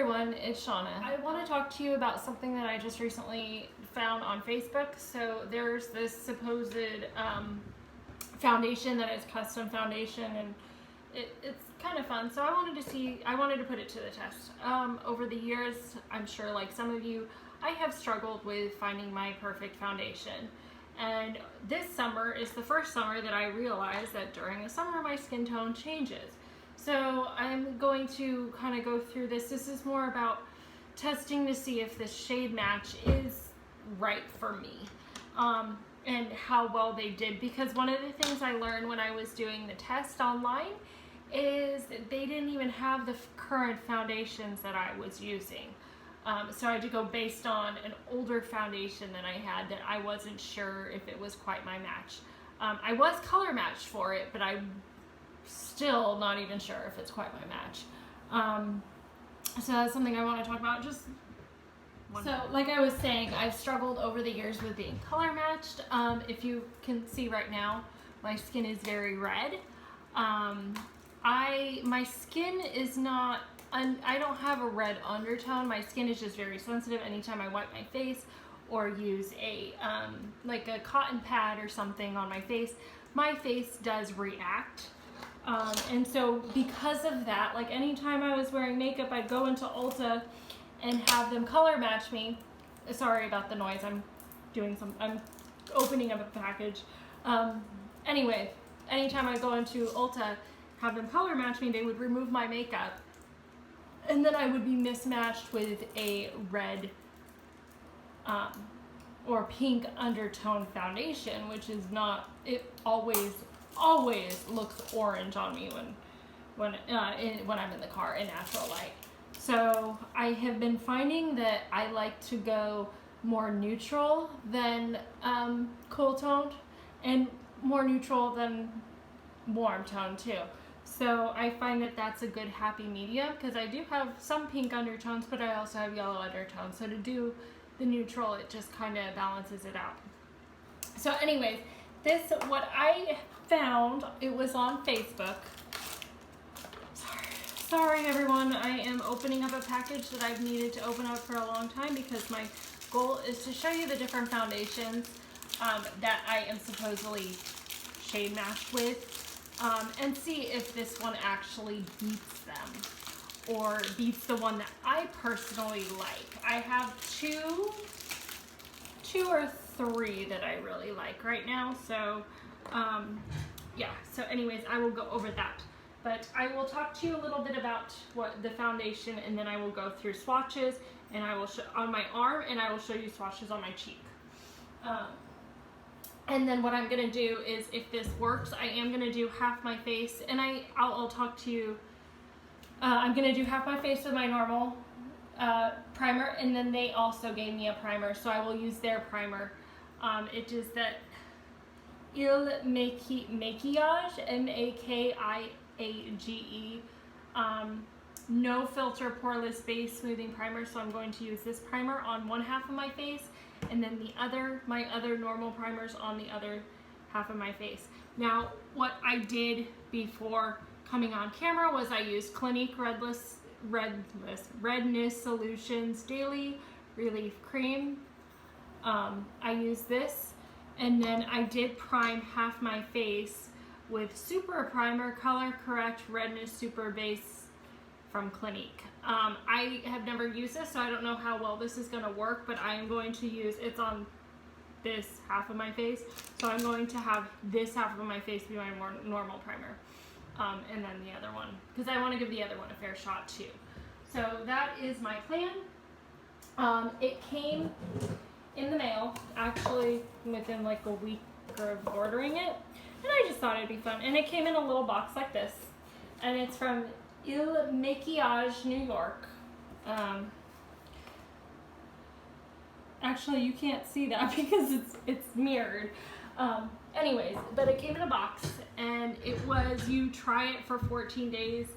everyone, it's Shauna. I want to talk to you about something that I just recently found on Facebook. So there's this supposed foundation that is custom foundation, and it's kind of fun. So I wanted to put it to the test. Over the years, I'm sure like some of you, I have struggled with finding my perfect foundation. And this summer is the first summer that I realized that during the summer my skin tone changes. So I'm going to kind of go through this. This is more about testing to see if this shade match is right for me, and how well they did. Because one of the things I learned when I was doing the test online is they didn't even have the current foundations that I was using. So I had to go based on an older foundation that I had that I wasn't sure if it was quite my match. I was color matched for it, but I'm still not even sure if it's quite my match. So that's something I want to talk about. So like I was saying, I've struggled over the years with being color matched. If you can see right now, my skin is very red. My skin is not, I don't have a red undertone. My skin is just very sensitive. Anytime I wipe my face or use like a cotton pad or something on my face does react. And so because of that, like anytime I was wearing makeup, I'd go into Ulta and have them color match me. Sorry about the noise. I'm opening up a package. Anyway, anytime I go into Ulta, have them color match me, they would remove my makeup, and then I would be mismatched with a red or pink undertone foundation, which is not, it always looks orange on me when I'm in the car in natural light. So I have been finding that I like to go more neutral than cool toned, and more neutral than warm tone too. So I find that that's a good happy medium, because I do have some pink undertones, but I also have yellow undertones. So to do the neutral, it just kind of balances it out. So anyways, what I found, it was on Facebook. Sorry everyone, I am opening up a package that I've needed to open up for a long time, because my goal is to show you the different foundations that I am supposedly shade matched with, and see if this one actually beats them, or beats the one that I personally like. I have two or three that I really like right now. So yeah, so anyways, I will go over that. But I will talk to you a little bit about what the foundation, and then I will go through swatches, and I will show on my arm, and I will show you swatches on my cheek. And then what I'm gonna do is, if this works, I am gonna do half my face, and I'll talk to you. I'm gonna do half my face with my normal primer, and then they also gave me a primer, so I will use their primer. It is that Makiage, M-A-K-I-A-G-E, no filter poreless base smoothing primer. So I'm going to use this primer on one half of my face, and then my other normal primers on the other half of my face. Now, what I did before coming on camera was I used Clinique Redness Solutions Daily Relief Cream. I used this, and then I did prime half my face with Super Primer Color Correct Redness Super Base from Clinique. I have never used this, so I don't know how well this is going to work, but I am going to use, it's on this half of my face, so I'm going to have this half of my face be my more normal primer, and then the other one, because I want to give the other one a fair shot too. So that is my plan. It came in the mail, actually within like a week of ordering it, and I just thought it'd be fun. And it came in a little box like this, and it's from Makiage, New York. Actually, you can't see that because it's mirrored. Anyways, but it came in a box, and it was, you try it for 14 days,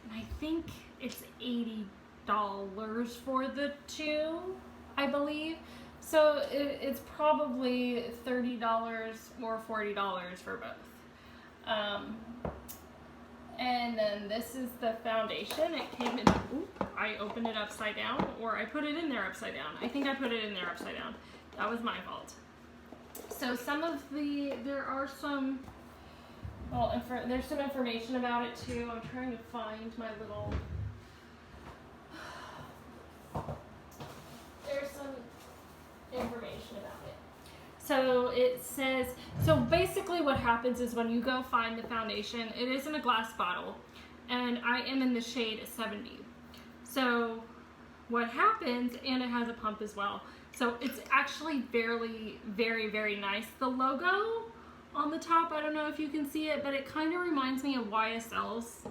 and I think it's $80 for the two, I believe. So it's probably $30 or $40 for both. And then this is the foundation. It came in, I opened it upside down, or I put it in there upside down. I think I put it in there upside down. That was my fault. So there are some, well, there's some information about it too. I'm trying to find my little, there's some information about it. So it says, so basically what happens is when you go find the foundation, it is in a glass bottle, and I am in the shade 70. So what happens, and it has a pump as well. So it's actually very, very nice. The logo on the top, I don't know if you can see it, but it kind of reminds me of YSL's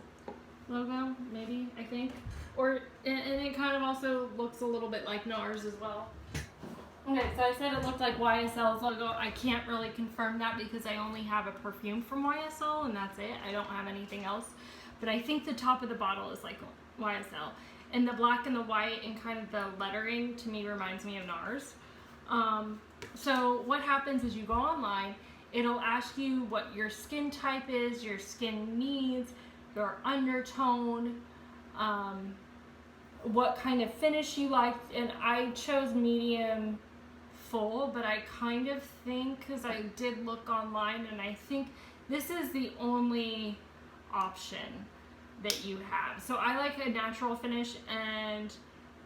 logo, maybe, I think. And it kind of also looks a little bit like NARS as well. Okay, so I said it looked like YSL's logo. I can't really confirm that because I only have a perfume from YSL and that's it. I don't have anything else. But I think the top of the bottle is like YSL. And the black and the white and kind of the lettering to me reminds me of NARS. So what happens is you go online, it'll ask you what your skin type is, your skin needs, your undertone, what kind of finish you like. And I chose medium full, but I kind of think, because I did look online, and I think this is the only option that you have. So I like a natural finish, and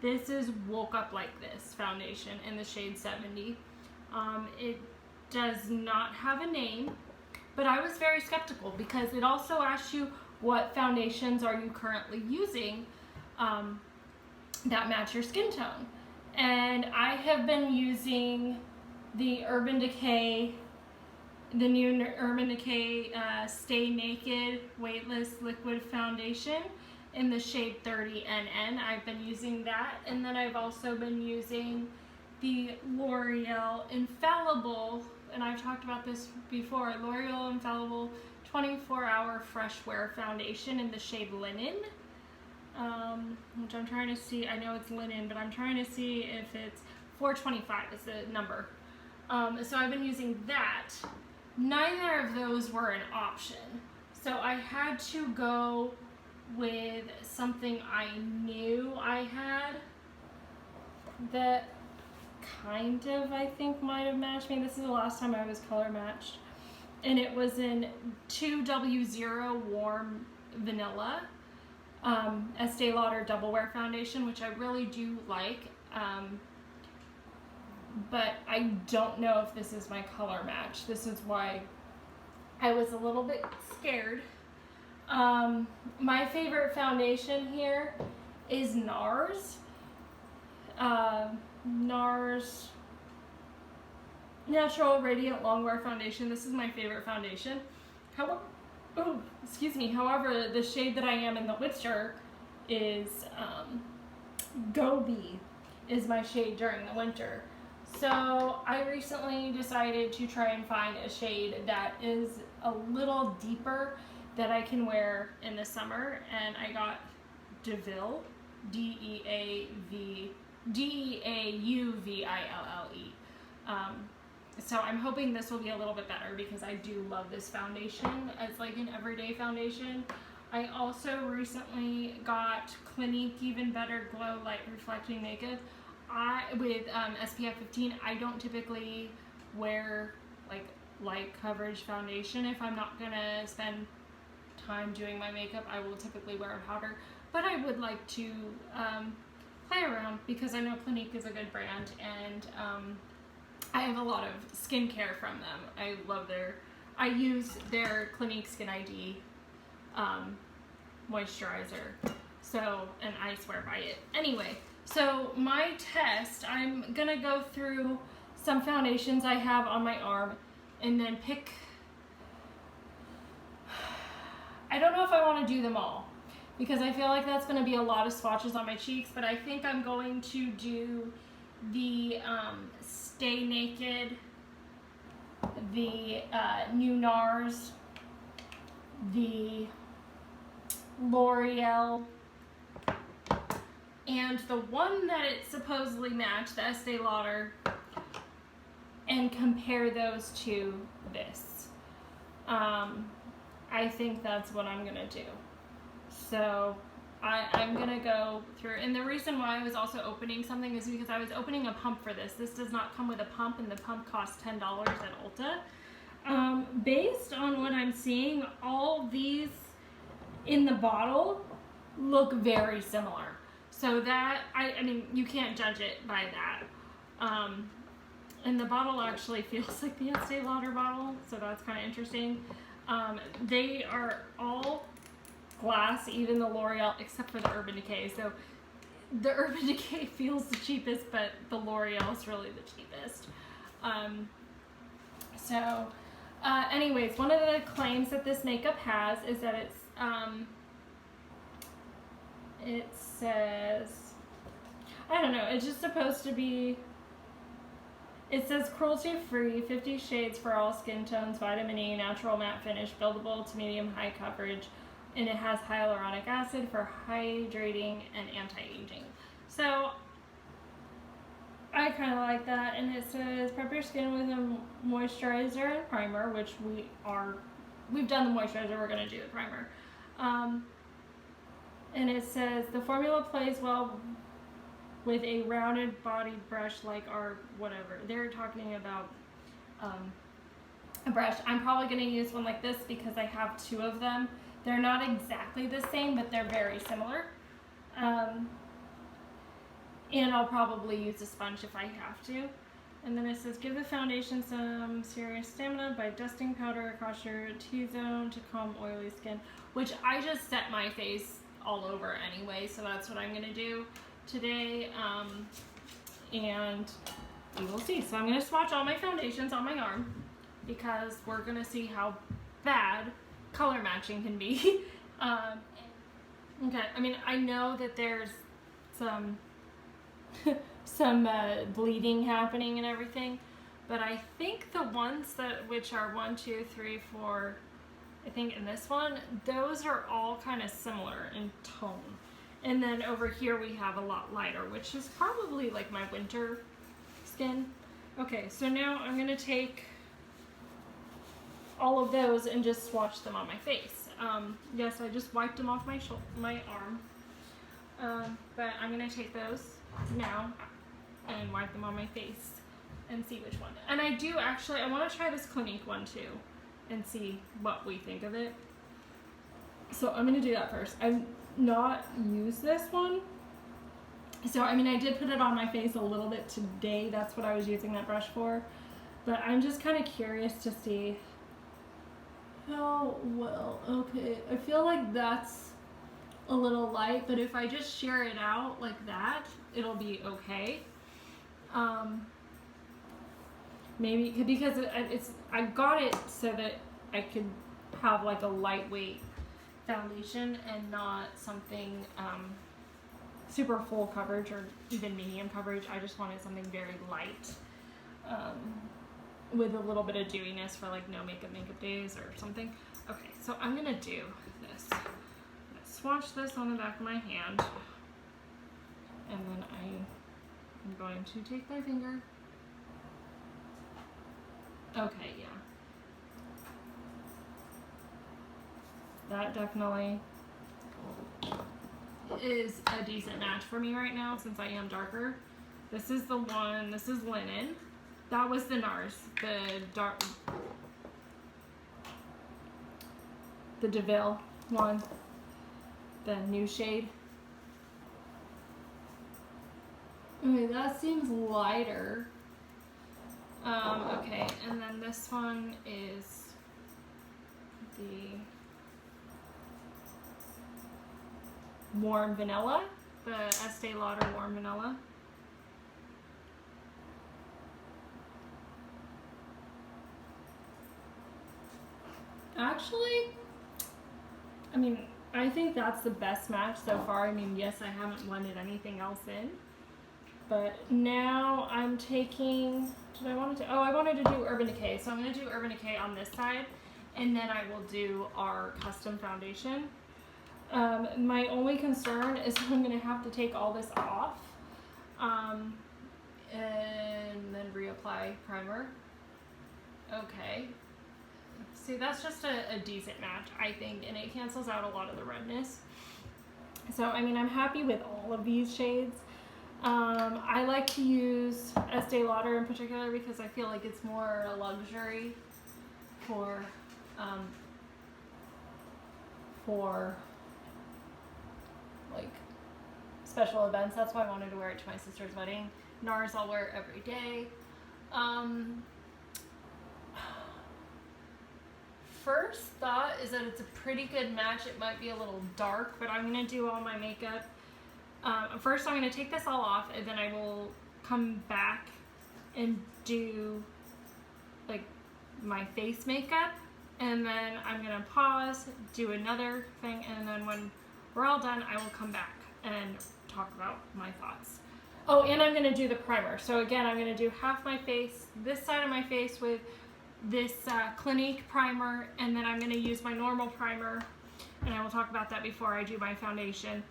this is Woke Up Like This foundation in the shade 70. It does not have a name, but I was very skeptical because it also asks you what foundations are you currently using that match your skin tone. And I have been using the Urban Decay, the new Urban Decay Stay Naked Weightless Liquid Foundation in the shade 30 NN. I've been using that, and then I've also been using the L'Oreal Infallible, and I've talked about this before, L'Oreal Infallible 24-Hour Fresh Wear Foundation in the shade Linen. Which I'm trying to see, I know it's linen, but I'm trying to see if it's 425 is the number. So I've been using that. Neither of those were an option. So I had to go with something I knew I had that kind of, I think, might have matched me. This is the last time I was color matched. And it was in 2W0 Warm Vanilla. Estee Lauder Double Wear Foundation, which I really do like, but I don't know if this is my color match. This is why I was a little bit scared. My favorite foundation here is NARS. NARS Natural Radiant Longwear Foundation. This is my favorite foundation. However, the shade that I am in the winter is Gobi is my shade during the winter. So I recently decided to try and find a shade that is a little deeper that I can wear in the summer, and I got DeVille, Deauville. So I'm hoping this will be a little bit better because I do love this foundation as like an everyday foundation. I also recently got Clinique Even Better Glow Light Reflecting Makeup with SPF 15. I don't typically wear like light coverage foundation. If I'm not gonna spend time doing my makeup, I will typically wear a powder, but I would like to play around because I know Clinique is a good brand, and I have a lot of skincare from them. I use their Clinique Skin ID moisturizer. So, and I swear by it. Anyway, so my test, I'm gonna go through some foundations I have on my arm and then pick, I don't know if I want to do them all because I feel like that's gonna be a lot of swatches on my cheeks, but I think I'm going to do the Stay Naked, the new NARS, the L'Oreal, and the one that it supposedly matched, the Estee Lauder, and compare those to this. I think that's what I'm gonna do. So I'm gonna go through, and the reason why I was also opening something is because I was opening a pump for this. This does not come with a pump, and the pump costs $10 at Ulta. Based on what I'm seeing, all these in the bottle look very similar. So that, I mean, you can't judge it by that. And the bottle actually feels like the Estee Lauder bottle, so that's kind of interesting. They are all glass, even the L'Oreal, except for the Urban Decay. So the Urban Decay feels the cheapest, but the L'Oreal is really the cheapest. Anyways, one of the claims that this makeup has is that it says, I don't know, it's just supposed to be, it says cruelty free, 50 shades for all skin tones, vitamin E, natural matte finish, buildable to medium high coverage, and it has hyaluronic acid for hydrating and anti-aging. So I kind of like that, and it says prep your skin with a moisturizer and primer, which we've done the moisturizer, we're going to do the primer. And it says the formula plays well with a rounded bodied brush like our whatever. They're talking about a brush. I'm probably going to use one like this because I have two of them. They're not exactly the same, but they're very similar. And I'll probably use a sponge if I have to. And then it says, give the foundation some serious stamina by dusting powder across your T-zone to calm oily skin, which I just set my face all over anyway, so that's what I'm going to do today. And we will see. So I'm going to swatch all my foundations on my arm because we're going to see how bad color matching can be. Okay, I mean, I know that there's some bleeding happening and everything, but I think the ones which are 1, 2, 3, 4, I think in this one, those are all kind of similar in tone. And then over here we have a lot lighter, which is probably like my winter skin. Okay, so now I'm gonna take all of those and just swatch them on my face. Yes, I just wiped them off my arm. But I'm gonna take those now and wipe them on my face and see which one. And I do actually, I wanna try this Clinique one too and see what we think of it. So I'm gonna do that first. I've not used this one. So, I mean, I did put it on my face a little bit today. That's what I was using that brush for. But I'm just kind of curious to see how well. Okay, I feel like that's a little light, but if I just shear it out like that, it'll be okay. Maybe because I got it so that I could have like a lightweight foundation and not something super full coverage or even medium coverage. I just wanted something very light with a little bit of dewiness for like no makeup days or something. Okay, so I'm gonna do this. I'm gonna swatch this on the back of my hand, and then I'm going to take my finger. Okay, yeah. That definitely is a decent match for me right now since I am darker. This is the one, this is Linen. That was the NARS, the DeVille one, the new shade. Okay, that seems lighter. Okay, and then this one is the Warm Vanilla, the Estee Lauder Warm Vanilla. Actually, I mean, I think that's the best match so far. I mean, yes, I haven't blended anything else in, but now I'm taking, I wanted to do Urban Decay, so I'm going to do Urban Decay on this side, and then I will do our custom foundation. My only concern is I'm going to have to take all this off, and then reapply primer. Okay. See, that's just a decent match, I think, and it cancels out a lot of the redness. So, I mean, I'm happy with all of these shades. I like to use Estee Lauder in particular because I feel like it's more a luxury for um, for like special events. That's why I wanted to wear it to my sister's wedding. NARS I'll wear every day. First thought is that it's a pretty good match. It might be a little dark, but I'm going to do all my makeup. First I'm going to take this all off, and then I will come back and do like my face makeup, and then I'm going to pause, do another thing, and then when we're all done, I will come back and talk about my thoughts. Oh, and I'm going to do the primer. So again, I'm going to do half my face, this side of my face with this Clinique primer, and then I'm going to use my normal primer, and I will talk about that before I do my foundation,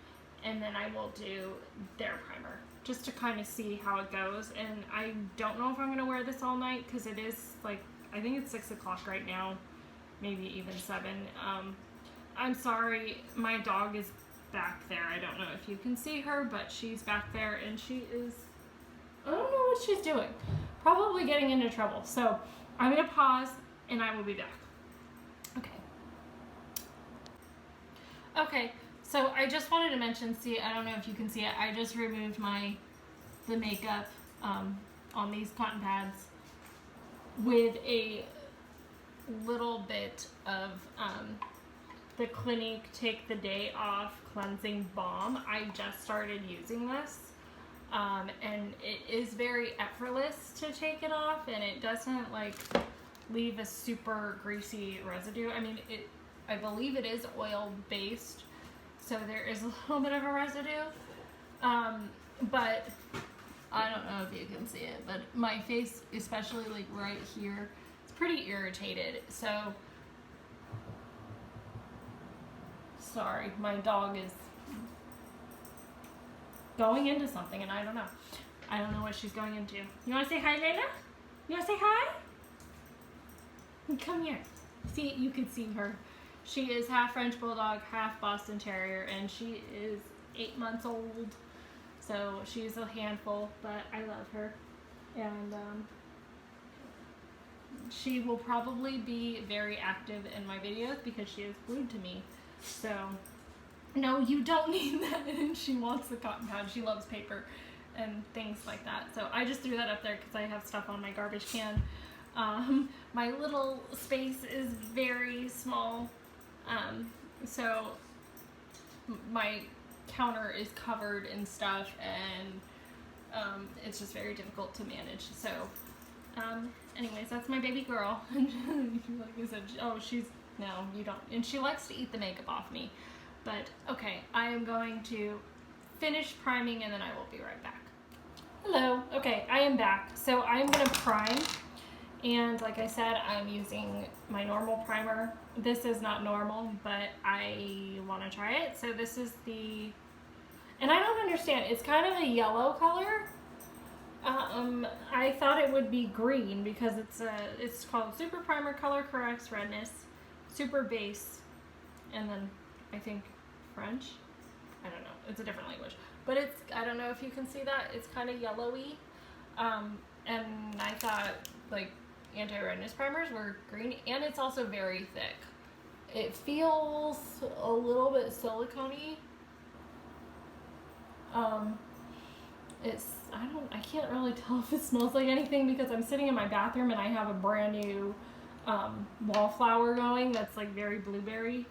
and then I will do their primer just to kind of see how it goes. And I don't know if I'm going to wear this all night because it is like, I think it's 6 o'clock right now, maybe even 7. I'm sorry, my dog is back there. I don't know if you can see her, but she's back there, and she is, I don't know what she's doing, probably getting into trouble. So I'm going to pause, and I will be back. Okay, so I just wanted to mention, see, I don't know if you can see it, I just removed the makeup on these cotton pads with a little bit of the Clinique Take the Day Off Cleansing Balm. I just started using this. And it is very effortless to take it off, and it doesn't like leave a super greasy residue. I mean, I believe it is oil based, so there is a little bit of a residue. But I don't know if you can see it, but my face, especially like right here, it's pretty irritated. So sorry, my dog is going into something, and I don't know. I don't know what she's going into. You want to say hi, Layla? You want to say hi? Come here. See, you could see her. She is half French Bulldog, half Boston Terrier, and she is 8 months old. So she's a handful, but I love her. And she will probably be very active in my videos because she is glued to me. So no, you don't need that. And she wants the cotton pad. She loves paper and things like that. So I just threw that up there because I have stuff on my garbage can. My little space is very small. So my counter is covered in stuff, and it's just very difficult to manage. So anyways, that's my baby girl. Like I said, oh, no, you don't. And she likes to eat the makeup off me. But okay, I am going to finish priming, and then I will be right back. Hello. Okay, I am back. So I'm going to prime, and like I said, I'm using my normal primer. This is not normal, but I want to try it. So this is and I don't understand, it's kind of a yellow color. I thought it would be green because it's called Super Primer Color Corrects Redness, Super Base, and then I think French. I don't know. It's a different language. But I don't know if you can see that. It's kind of yellowy. And I thought like anti-redness primers were green, and it's also very thick. It feels a little bit silicone-y. I can't really tell if it smells like anything because I'm sitting in my bathroom and I have a brand new wallflower going that's like very blueberry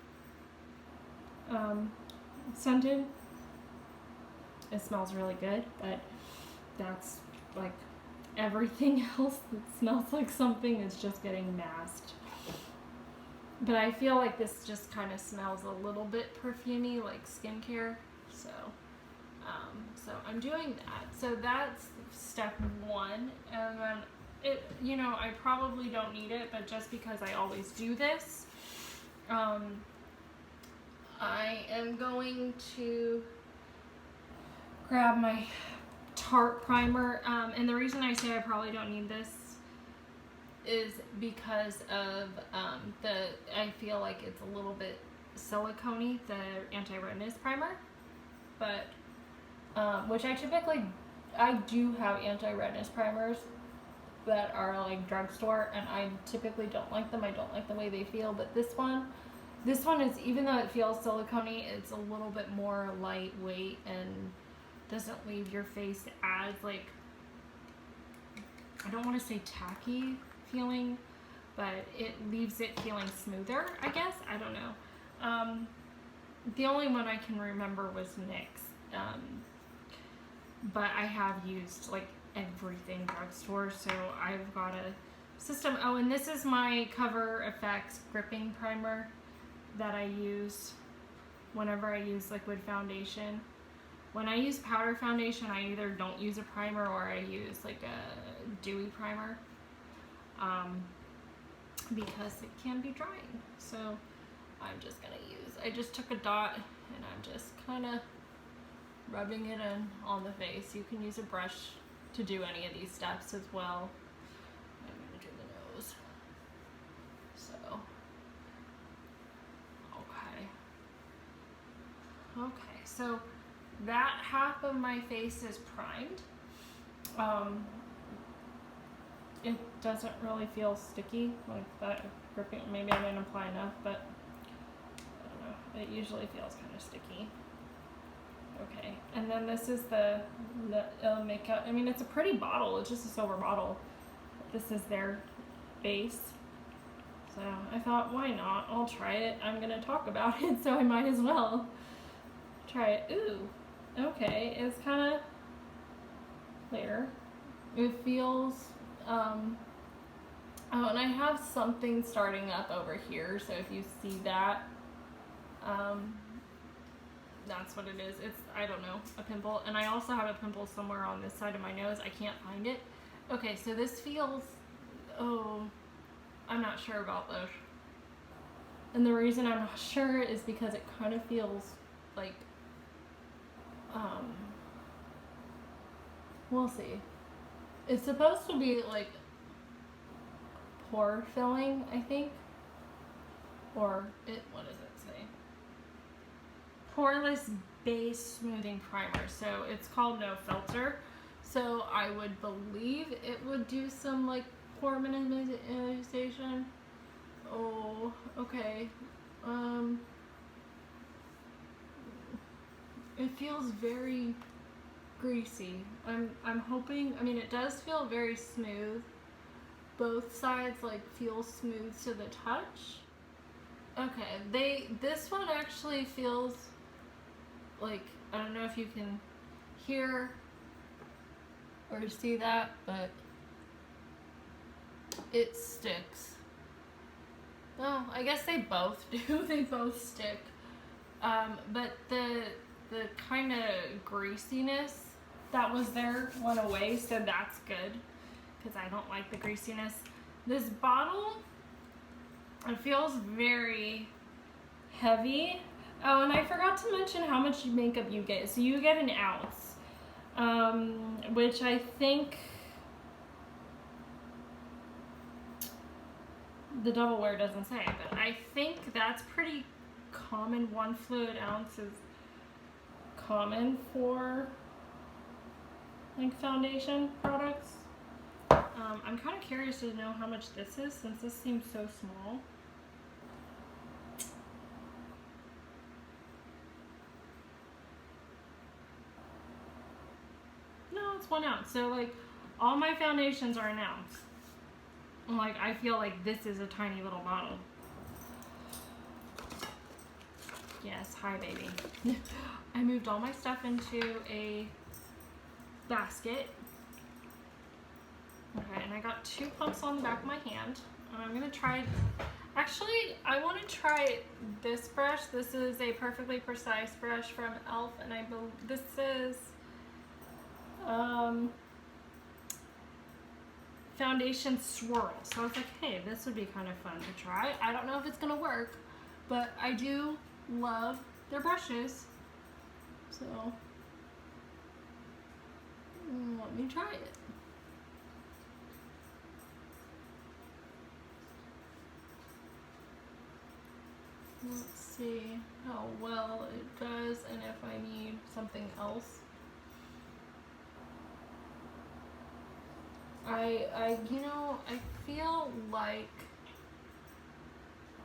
scented. It smells really good, but that's like everything else that smells like something is just getting masked. But I feel like this just kind of smells a little bit perfumey, like skincare. So I'm doing that. So that's step one. And then I probably don't need it, but just because I always do this, I am going to grab my Tarte primer. And the reason I say I probably don't need this is because of I feel like it's a little bit silicone-y, the anti-redness primer. but which I do have anti-redness primers that are like drugstore, and I typically don't like them. I don't like the way they feel, but this one is, even though it feels silicone-y, it's a little bit more lightweight and doesn't leave your face as like, I don't want to say tacky feeling, but it leaves it feeling smoother, I guess. I don't know. The only one I can remember was NYX, but I have used like everything drugstore, so I've got a system. Oh, and this is my Cover FX gripping primer that I use whenever I use liquid foundation. When I use powder foundation, I either don't use a primer or I use like a dewy primer, because it can be drying. So I'm just gonna I just took a dot and I'm just kind of rubbing it in on the face. You can use a brush to do any of these steps as well. I'm gonna do the nose. So, okay, so that half of my face is primed. It doesn't really feel sticky like that gripping. Maybe I didn't apply enough, but I don't know. It usually feels kind of sticky. Okay, and then this is the Makiage. I mean, it's a pretty bottle. It's just a silver bottle. This is their base. So I thought, why not? I'll try it. I'm gonna talk about it, so I might as well try it. Ooh, okay. It's kind of clear. It feels. Oh, and I have something starting up over here. So if you see that, that's what it is. It's, I don't know, a pimple. And I also have a pimple somewhere on this side of my nose. I can't find it. Okay, so this feels, oh, I'm not sure about this. And the reason I'm not sure is because it kind of feels like, we'll see. It's supposed to be like pore filling, I think. Or what does it say? Poreless base smoothing primer. So it's called No Filter. So I would believe it would do some like pore minimization. Oh, okay. It feels very greasy. I'm hoping, I mean, it does feel very smooth. Both sides like feel smooth to the touch. Okay, this one actually feels like, I don't know if you can hear or see that, but it sticks. Oh, I guess they both do. They both stick. But the kind of greasiness that was there went away, so that's good, because I don't like the greasiness. This bottle, it feels very heavy. Oh, and I forgot to mention how much makeup you get. So you get an ounce, which I think the doubleware doesn't say, but I think that's pretty common. 1 fluid ounce is common for like foundation products. I'm kind of curious to know how much this is, since this seems so small. No, it's 1 ounce. So like all my foundations are an ounce. Like I feel like this is a tiny little bottle. Yes, hi baby. I moved all my stuff into a basket. Okay, and I got 2 pumps on the back of my hand. And I'm gonna try, actually, I wanna try this brush. This is a Perfectly Precise brush from e.l.f. and I believe this is Foundation Swirl. So I was like, hey, this would be kind of fun to try. I don't know if it's gonna work, but I do love their brushes. So let me try it. Let's see how well it does and if I need something else. I feel like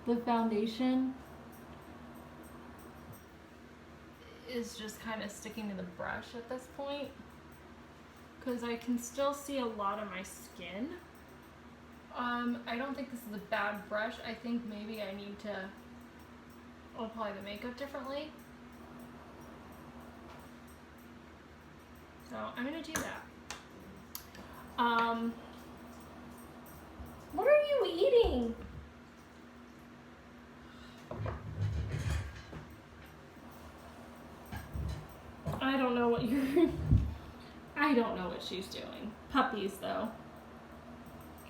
the foundation is just kind of sticking to the brush at this point, because I can still see a lot of my skin. I don't think this is a bad brush. I think maybe I need to apply the makeup differently. So I'm gonna do that. What are you eating? I don't know what you're I don't know what she's doing. Puppies though.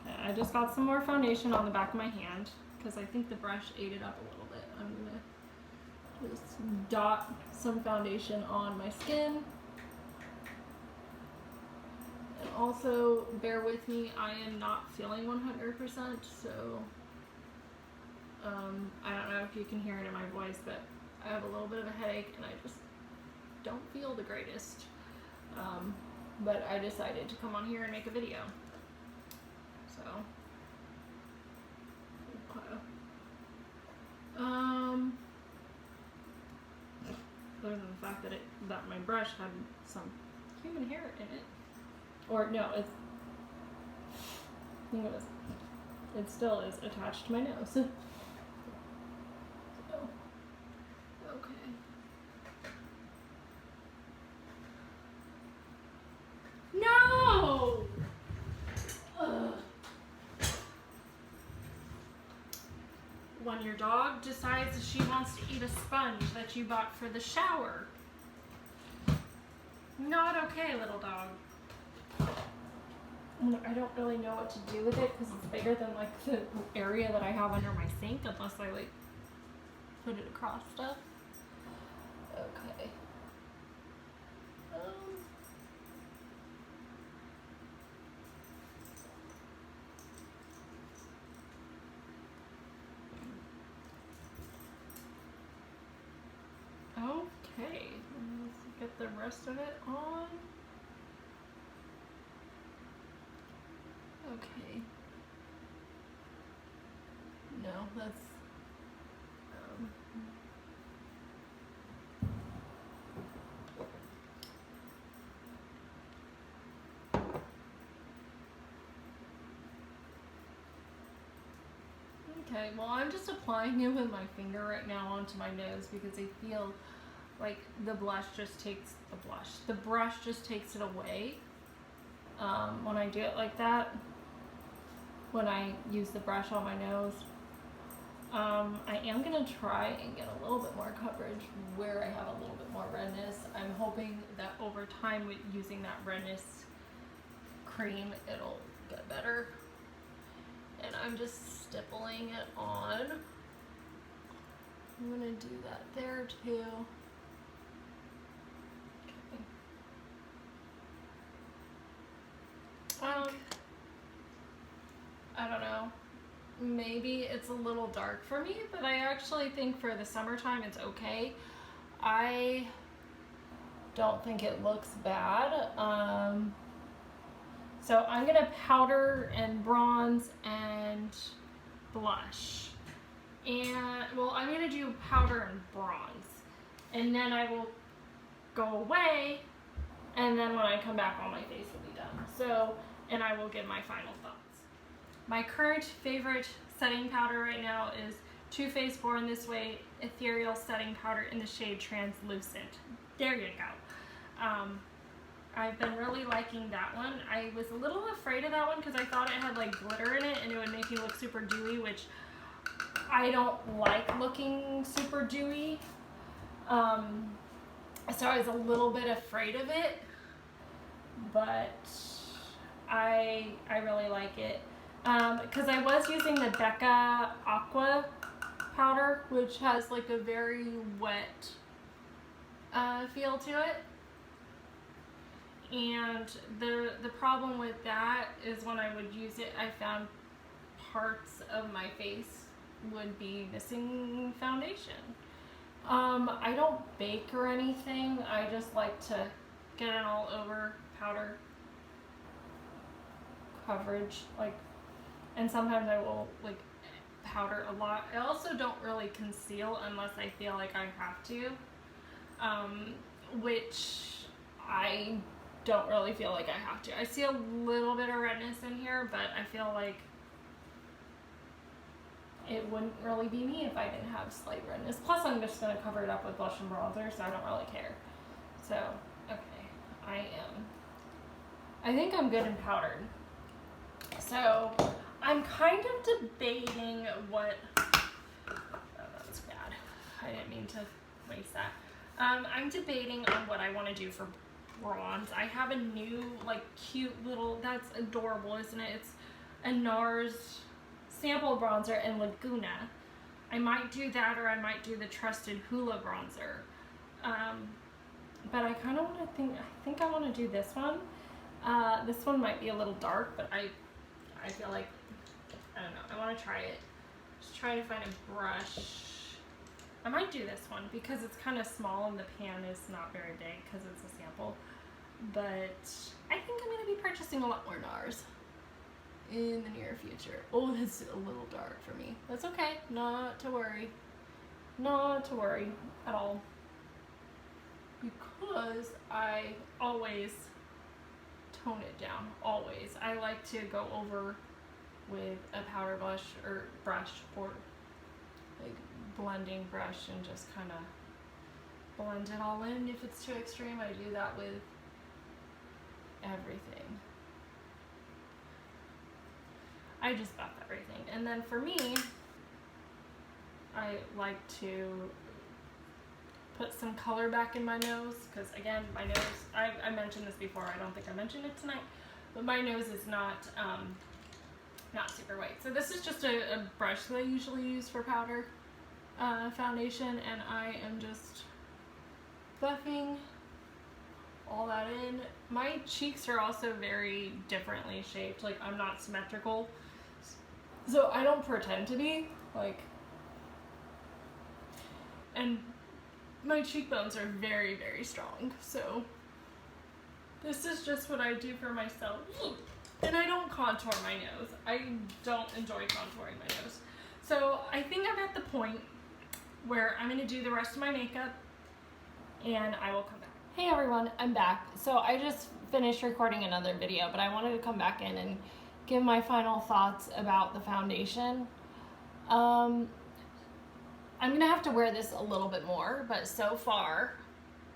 Okay, I just got some more foundation on the back of my hand because I think the brush ate it up a little bit. I'm gonna just dot some foundation on my skin. And also, bear with me, I am not feeling 100%, so I don't know if you can hear it in my voice, but I have a little bit of a headache and I just don't feel the greatest. But I decided to come on here and make a video. So, okay. Other than the fact that my brush had some human hair in it. Or no, it still is attached to my nose. So, okay. No! Ugh. When your dog decides she wants to eat a sponge that you bought for the shower. Not okay, little dog. I don't really know what to do with it because it's bigger than like the area that I have under my sink, unless I like put it across stuff. Okay. Okay, let's get the rest of it on. Okay. No, that's okay, well I'm just applying it with my finger right now onto my nose because I feel like the brush just takes it away when I do it like that. When I use the brush on my nose. I am going to try and get a little bit more coverage where I have a little bit more redness. I'm hoping that over time with using that redness cream, it'll get better. And I'm just stippling it on. I'm going to do that there too. Okay. I don't know. Maybe it's a little dark for me, but I actually think for the summertime it's okay. I don't think it looks bad. So I'm gonna powder and bronze and blush. And well, I'm gonna do powder and bronze. And then I will go away, and then when I come back all my face will be done. So, and I will give my final thoughts. My current favorite setting powder right now is Too Faced Born This Way Ethereal Setting Powder in the shade Translucent. There you go. I've been really liking that one. I was a little afraid of that one because I thought it had like glitter in it and it would make me look super dewy, which I don't like looking super dewy. So I was a little bit afraid of it, but I really like it. Because I was using the Becca Aqua powder, which has like a very wet feel to it. And the problem with that is when I would use it, I found parts of my face would be missing foundation. I don't bake or anything. I just like to get it all over powder coverage, like, and sometimes I will like powder a lot. I also don't really conceal unless I feel like I have to, which I don't really feel like I have to. I see a little bit of redness in here, but I feel like it wouldn't really be me if I didn't have slight redness. Plus, I'm just going to cover it up with blush and bronzer, so I don't really care. So, okay, I think I'm good and powdered. So, I'm kind of debating what, oh, that's bad. I didn't mean to waste that. I'm debating on what I want to do for bronze. I have a new, like, cute little, that's adorable, isn't it? It's a NARS sample bronzer in Laguna. I might do that, or I might do the Trusted Hula bronzer. But I kind of want to I think I want to do this one. This one might be a little dark, but I feel like, I don't know, I want to try it. Just try to find a brush. I might do this one because it's kind of small and the pan is not very big because it's a sample. But I think I'm going to be purchasing a lot more NARS in the near future. Oh, that's a little dark for me. That's okay. Not to worry. Not to worry at all. Because I always tone it down. Always. I like to go over with a powder brush or like blending brush and just kind of blend it all in. If it's too extreme, I do that with everything. I just buff everything. And then for me, I like to put some color back in my nose, because again, my nose, I mentioned this before, I don't think I mentioned it tonight, but my nose is not super white. So this is just a brush that I usually use for powder foundation, and I am just buffing all that in. My cheeks are also very differently shaped, like I'm not symmetrical, so I don't pretend to be, like, and my cheekbones are very, very strong, so this is just what I do for myself. And I don't contour my nose. I don't enjoy contouring my nose. So I think I'm at the point where I'm going to do the rest of my makeup and I will come back. Hey everyone, I'm back. So I just finished recording another video, but I wanted to come back in and give my final thoughts about the foundation. I'm going to have to wear this a little bit more, but so far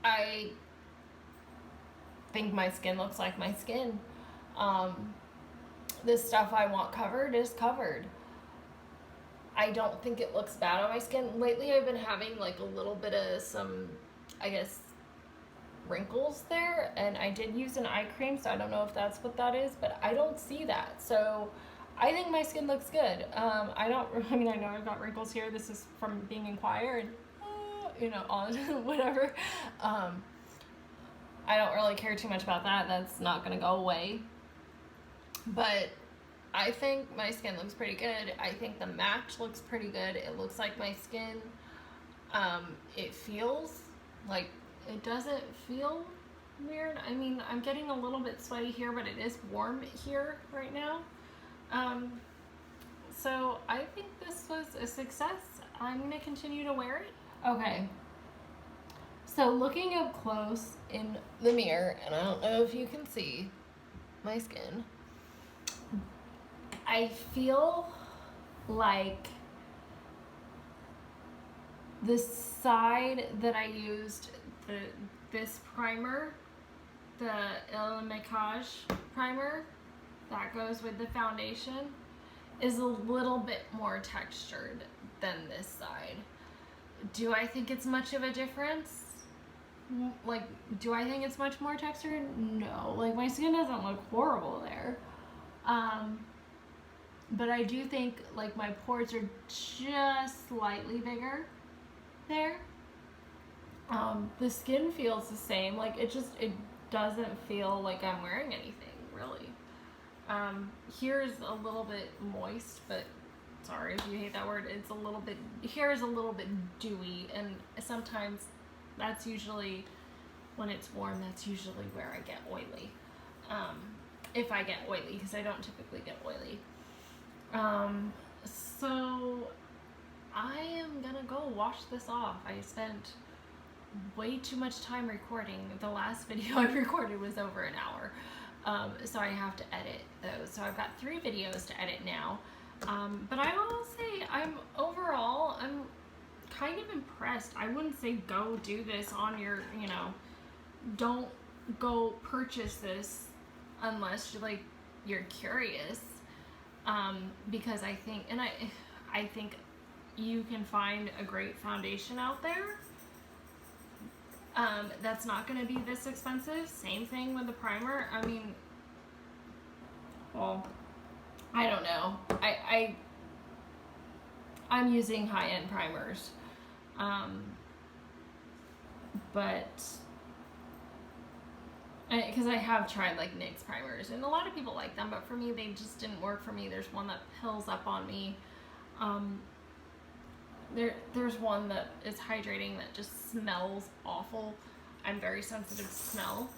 I think my skin looks like my skin. This stuff I want covered is covered. I don't think it looks bad on my skin. Lately I've been having like a little bit of some, I guess, wrinkles there, and I did use an eye cream, so I don't know if that's what that is, but I don't see that. So I think my skin looks good. I know I've got wrinkles here. This is from being in choir and, on whatever. I don't really care too much about that. That's not going to go away. But I think my skin looks pretty good. I think the match looks pretty good. It looks like my skin. It feels like, it doesn't feel weird. I mean, I'm getting a little bit sweaty here, but it is warm here right now. So I think this was a success. I'm going to continue to wear it. Okay. So looking up close in the mirror, and I don't know if you can see my skin, I feel like the side that I used, this primer, the Makiage primer that goes with the foundation, is a little bit more textured than this side. Do I think it's much of a difference? Like, do I think it's much more textured? No. Like, my skin doesn't look horrible there. But I do think, like, my pores are just slightly bigger there. The skin feels the same. Like, it doesn't feel like I'm wearing anything, really. Here's a little bit moist, but sorry if you hate that word, it's a little bit, hair is a little bit dewy, and sometimes that's usually, when it's warm, that's usually where I get oily. If I get oily, because I don't typically get oily. So I am gonna go wash this off. I spent way too much time recording. The last video I recorded was over an hour. So I have to edit those. So I've got 3 videos to edit now. But I will say I'm kind of impressed. I wouldn't say go do this on your, you know, don't go purchase this unless you're curious. Because I think, and I think you can find a great foundation out there that's not going to be this expensive. Same thing with the primer. I mean, well, I don't know. I'm using high-end primers, but because I have tried like NYX primers, and a lot of people like them, but for me, they just didn't work for me. There's one that pills up on me. There's one that is hydrating that just smells awful. I'm very sensitive to smell.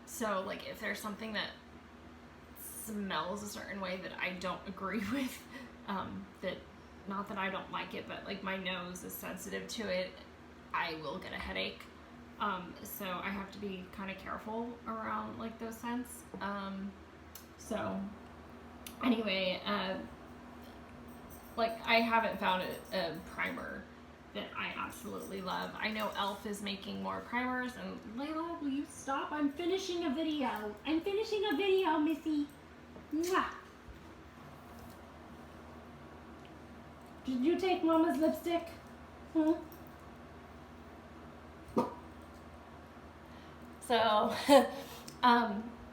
So like if there's something that smells a certain way that I don't agree with, that, not that I don't like it, but like my nose is sensitive to it, I will get a headache. So I have to be kind of careful around like those scents. So anyway, like I haven't found a primer that I absolutely love. I know e.l.f. is making more primers, and Layla, will you stop? I'm finishing a video. I'm finishing a video, Missy. Mwah. Did you take Mama's lipstick? Hmm? So,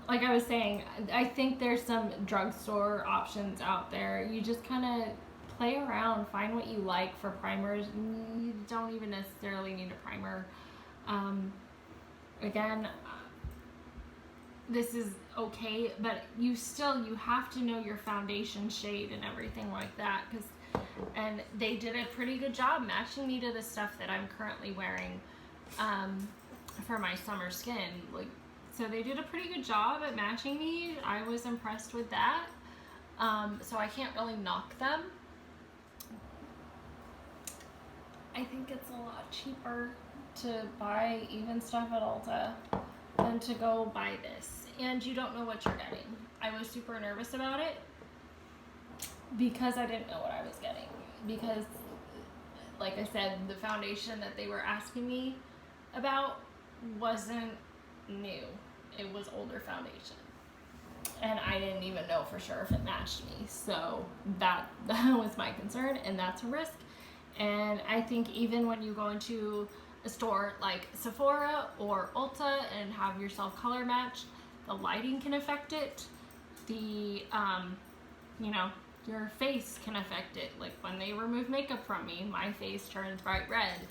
like I was saying, I think there's some drugstore options out there. You just kind of play around, find what you like for primers. You don't even necessarily need a primer. Again, this is okay, but you have to know your foundation shade and everything like that, and they did a pretty good job matching me to the stuff that I'm currently wearing for my summer skin. Like, so they did a pretty good job at matching me. I was impressed with that. So I can't really knock them. I think it's a lot cheaper to buy even stuff at Ulta than to go buy this. And you don't know what you're getting. I was super nervous about it because I didn't know what I was getting. Because, like I said, the foundation that they were asking me about wasn't new. It was older foundation. And I didn't even know for sure if it matched me. So that was my concern, and that's a risk. And I think even when you go into a store like Sephora or Ulta and have yourself color matched, the lighting can affect it. The, you know, your face can affect it. Like when they remove makeup from me, my face turns bright red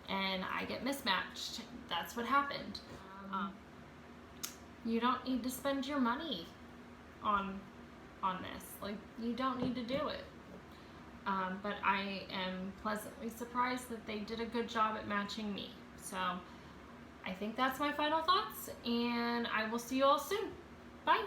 and I get mismatched. That's what happened. You don't need to spend your money on this. Like, you don't need to do it. But I am pleasantly surprised that they did a good job at matching me. So I think that's my final thoughts, and I will see you all soon. Bye.